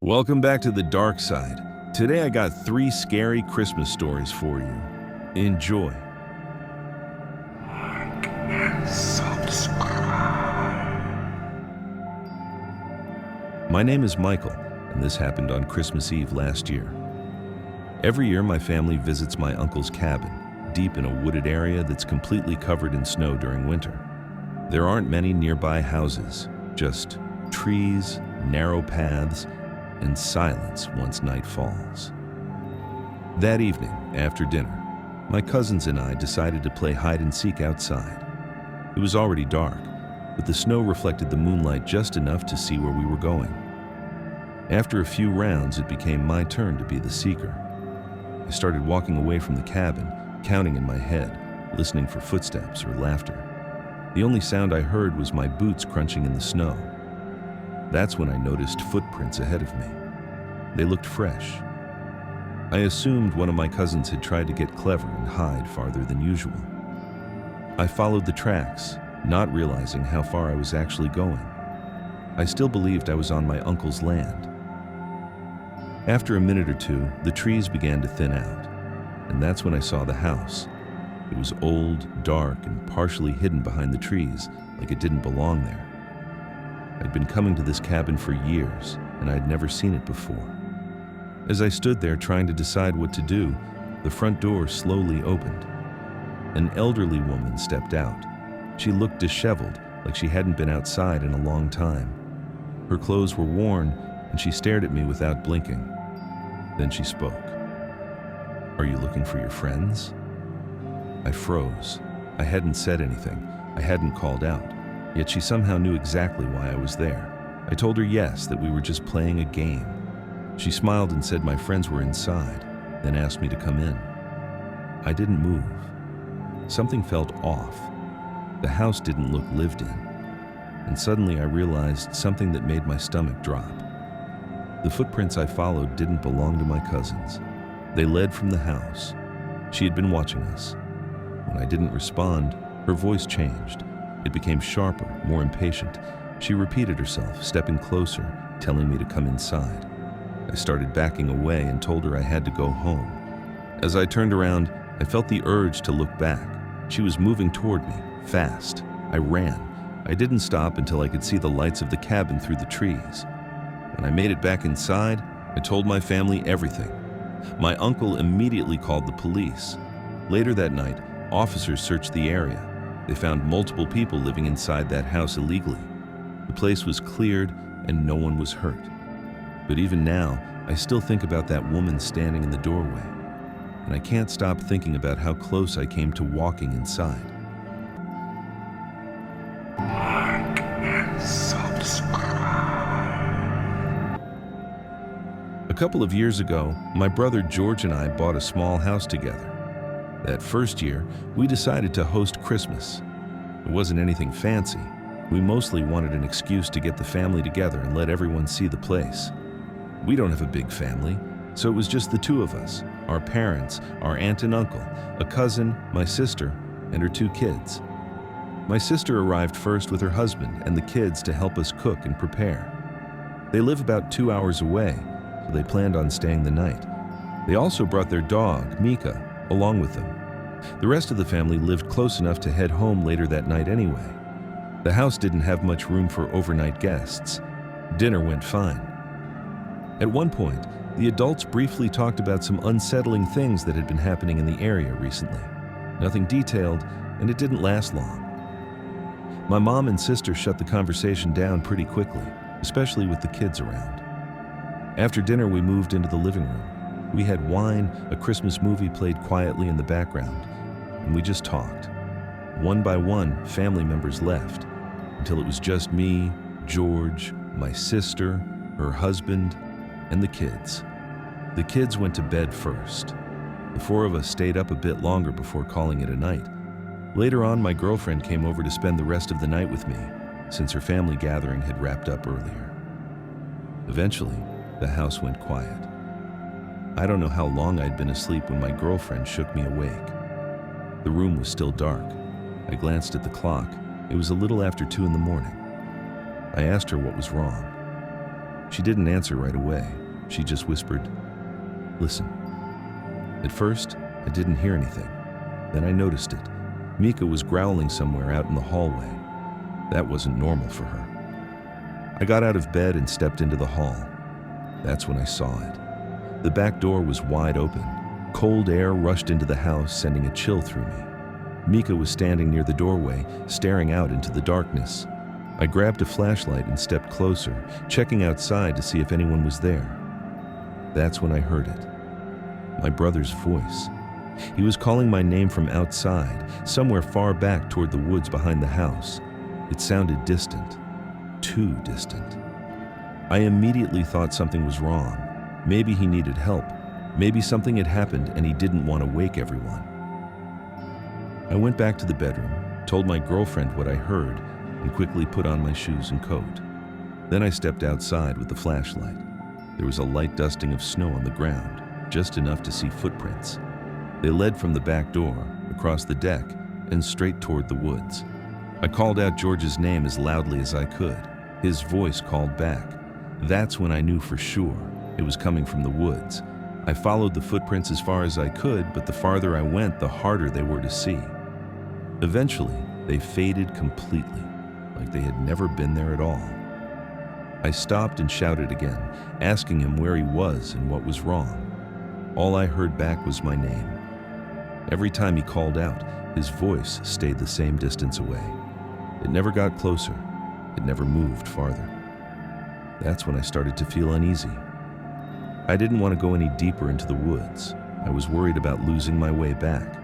Welcome back to the dark side. Today I got 3 scary Christmas stories for you. Enjoy. My name is Michael, and this happened on Christmas Eve last year. Every year my family visits my uncle's cabin, deep in a wooded area that's completely covered in snow during winter. There aren't many nearby houses, just trees, narrow paths, and silence once night falls. That evening, after dinner, my cousins and I decided to play hide and seek outside. It was already dark, but the snow reflected the moonlight just enough to see where we were going. After a few rounds, it became my turn to be the seeker. I started walking away from the cabin, counting in my head, listening for footsteps or laughter. The only sound I heard was my boots crunching in the snow. That's when I noticed footprints ahead of me. They looked fresh. I assumed one of my cousins had tried to get clever and hide farther than usual. I followed the tracks, not realizing how far I was actually going. I still believed I was on my uncle's land. After a minute or two, the trees began to thin out, and that's when I saw the house. It was old, dark, and partially hidden behind the trees, like it didn't belong there. I'd been coming to this cabin for years, and I'd never seen it before. As I stood there trying to decide what to do, the front door slowly opened. An elderly woman stepped out. She looked disheveled, like she hadn't been outside in a long time. Her clothes were worn, and she stared at me without blinking. Then she spoke. "Are you looking for your friends?" I froze. I hadn't said anything. I hadn't called out. Yet she somehow knew exactly why I was there. I told her yes, that we were just playing a game. She smiled and said my friends were inside, then asked me to come in. I didn't move. Something felt off. The house didn't look lived in. And suddenly I realized something that made my stomach drop. The footprints I followed didn't belong to my cousins. They led from the house. She had been watching us. When I didn't respond, her voice changed. It became sharper, more impatient. She repeated herself, stepping closer, telling me to come inside. I started backing away and told her I had to go home. As I turned around, I felt the urge to look back. She was moving toward me, fast. I ran. I didn't stop until I could see the lights of the cabin through the trees. When I made it back inside, I told my family everything. My uncle immediately called the police. Later that night, officers searched the area. They found multiple people living inside that house illegally. The place was cleared and no one was hurt. But even now, I still think about that woman standing in the doorway. And I can't stop thinking about how close I came to walking inside. Like and subscribe. A couple of years ago, my brother George and I bought a small house together. That first year, we decided to host Christmas. It wasn't anything fancy. We mostly wanted an excuse to get the family together and let everyone see the place. We don't have a big family, so it was just the 2 of us, our parents, our aunt and uncle, a cousin, my sister, and her 2 kids. My sister arrived first with her husband and the kids to help us cook and prepare. They live about 2 hours away, so they planned on staying the night. They also brought their dog, Mika, along with them. The rest of the family lived close enough to head home later that night anyway. The house didn't have much room for overnight guests. Dinner went fine. At one point, the adults briefly talked about some unsettling things that had been happening in the area recently. Nothing detailed, and it didn't last long. My mom and sister shut the conversation down pretty quickly, especially with the kids around. After dinner, we moved into the living room. We had wine, a Christmas movie played quietly in the background, and we just talked. One by one, family members left, until it was just me, George, my sister, her husband, and the kids. The kids went to bed first. The 4 of us stayed up a bit longer before calling it a night. Later on, my girlfriend came over to spend the rest of the night with me, since her family gathering had wrapped up earlier. Eventually, the house went quiet. I don't know how long I'd been asleep when my girlfriend shook me awake. The room was still dark. I glanced at the clock. It was a little after 2 in the morning. I asked her what was wrong. She didn't answer right away. She just whispered, "Listen." At first, I didn't hear anything. Then I noticed it. Mika was growling somewhere out in the hallway. That wasn't normal for her. I got out of bed and stepped into the hall. That's when I saw it. The back door was wide open. Cold air rushed into the house, sending a chill through me. Mika was standing near the doorway, staring out into the darkness. I grabbed a flashlight and stepped closer, checking outside to see if anyone was there. That's when I heard it. My brother's voice. He was calling my name from outside, somewhere far back toward the woods behind the house. It sounded distant, too distant. I immediately thought something was wrong. Maybe he needed help. Maybe something had happened and he didn't want to wake everyone. I went back to the bedroom, told my girlfriend what I heard, and quickly put on my shoes and coat. Then I stepped outside with the flashlight. There was a light dusting of snow on the ground, just enough to see footprints. They led from the back door, across the deck, and straight toward the woods. I called out George's name as loudly as I could. His voice called back. That's when I knew for sure it was coming from the woods. I followed the footprints as far as I could, but the farther I went, the harder they were to see. Eventually, they faded completely, like they had never been there at all. I stopped and shouted again, asking him where he was and what was wrong. All I heard back was my name. Every time he called out, his voice stayed the same distance away. It never got closer. It never moved farther. That's when I started to feel uneasy. I didn't want to go any deeper into the woods. I was worried about losing my way back.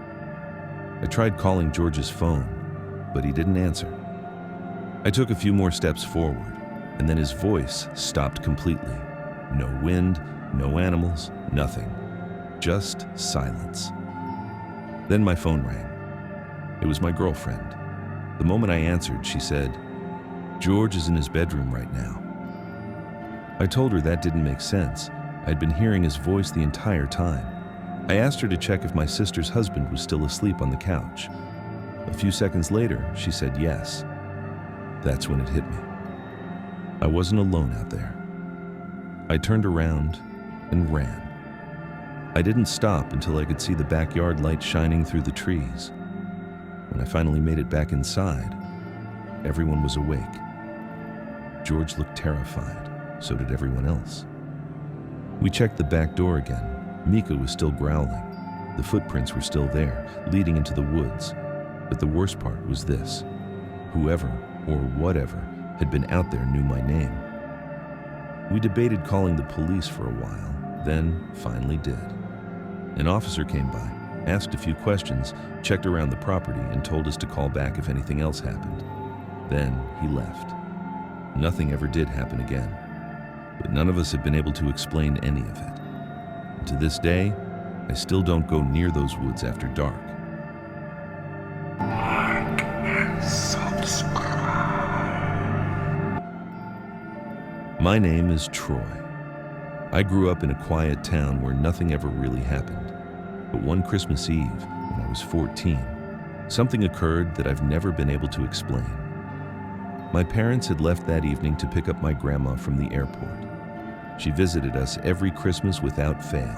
I tried calling George's phone, but he didn't answer. I took a few more steps forward, and then his voice stopped completely. No wind, no animals, nothing. Just silence. Then my phone rang. It was my girlfriend. The moment I answered, she said, "George is in his bedroom right now." I told her that didn't make sense. I'd been hearing his voice the entire time. I asked her to check if my sister's husband was still asleep on the couch. A few seconds later, she said yes. That's when it hit me. I wasn't alone out there. I turned around and ran. I didn't stop until I could see the backyard light shining through the trees. When I finally made it back inside, everyone was awake. George looked terrified. So did everyone else. We checked the back door again. Mika was still growling. The footprints were still there, leading into the woods. But the worst part was this. Whoever, or whatever, had been out there knew my name. We debated calling the police for a while, then finally did. An officer came by, asked a few questions, checked around the property, and told us to call back if anything else happened. Then he left. Nothing ever did happen again. But none of us have been able to explain any of it. And to this day, I still don't go near those woods after dark. Like and subscribe. My name is Troy. I grew up in a quiet town where nothing ever really happened. But one Christmas Eve, when I was 14, something occurred that I've never been able to explain. My parents had left that evening to pick up my grandma from the airport. She visited us every Christmas without fail.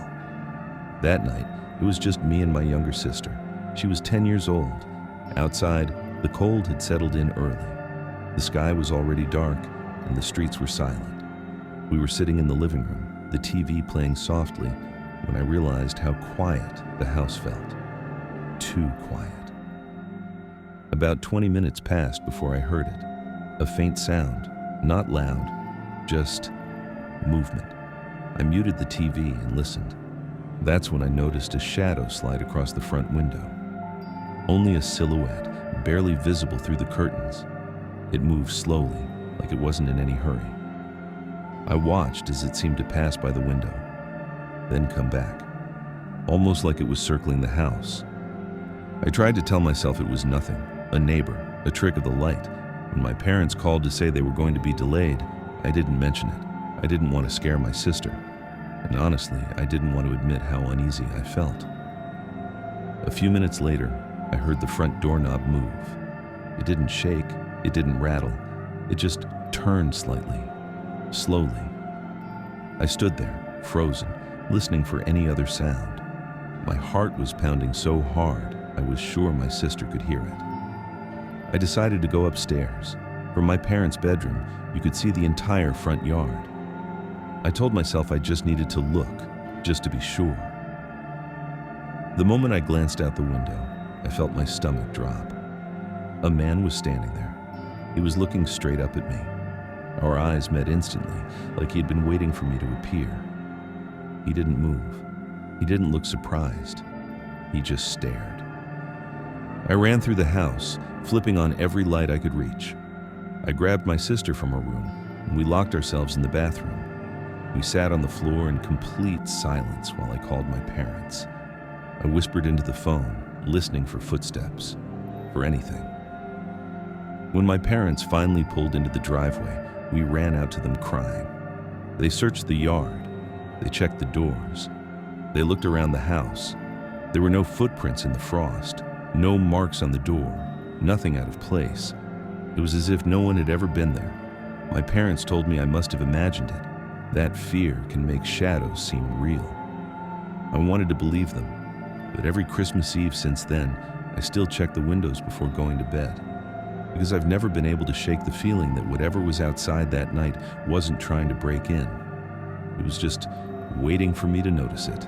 That night, it was just me and my younger sister. She was 10 years old. Outside, the cold had settled in early. The sky was already dark, and the streets were silent. We were sitting in the living room, the TV playing softly, when I realized how quiet the house felt. Too quiet. About 20 minutes passed before I heard it. A faint sound, not loud, just movement. I muted the TV and listened. That's when I noticed a shadow slide across the front window. Only a silhouette, barely visible through the curtains. It moved slowly, like it wasn't in any hurry. I watched as it seemed to pass by the window, then come back, almost like it was circling the house. I tried to tell myself it was nothing, a neighbor, a trick of the light. When my parents called to say they were going to be delayed, I didn't mention it. I didn't want to scare my sister. And honestly, I didn't want to admit how uneasy I felt. A few minutes later, I heard the front doorknob move. It didn't shake, it didn't rattle. It just turned slightly, slowly, I stood there, frozen, listening for any other sound. My heart was pounding so hard, I was sure my sister could hear it. I decided to go upstairs. From my parents' bedroom, you could see the entire front yard. I told myself I just needed to look, just to be sure. The moment I glanced out the window, I felt my stomach drop. A man was standing there. He was looking straight up at me. Our eyes met instantly, like he had been waiting for me to appear. He didn't move. He didn't look surprised. He just stared. I ran through the house, flipping on every light I could reach. I grabbed my sister from her room, and we locked ourselves in the bathroom. We sat on the floor in complete silence while I called my parents. I whispered into the phone, listening for footsteps, for anything. When my parents finally pulled into the driveway, we ran out to them crying. They searched the yard. They checked the doors. They looked around the house. There were no footprints in the frost, no marks on the door, nothing out of place. It was as if no one had ever been there. My parents told me I must have imagined it. That fear can make shadows seem real. I wanted to believe them, but every Christmas Eve since then, I still check the windows before going to bed, because I've never been able to shake the feeling that whatever was outside that night wasn't trying to break in. It was just waiting for me to notice it.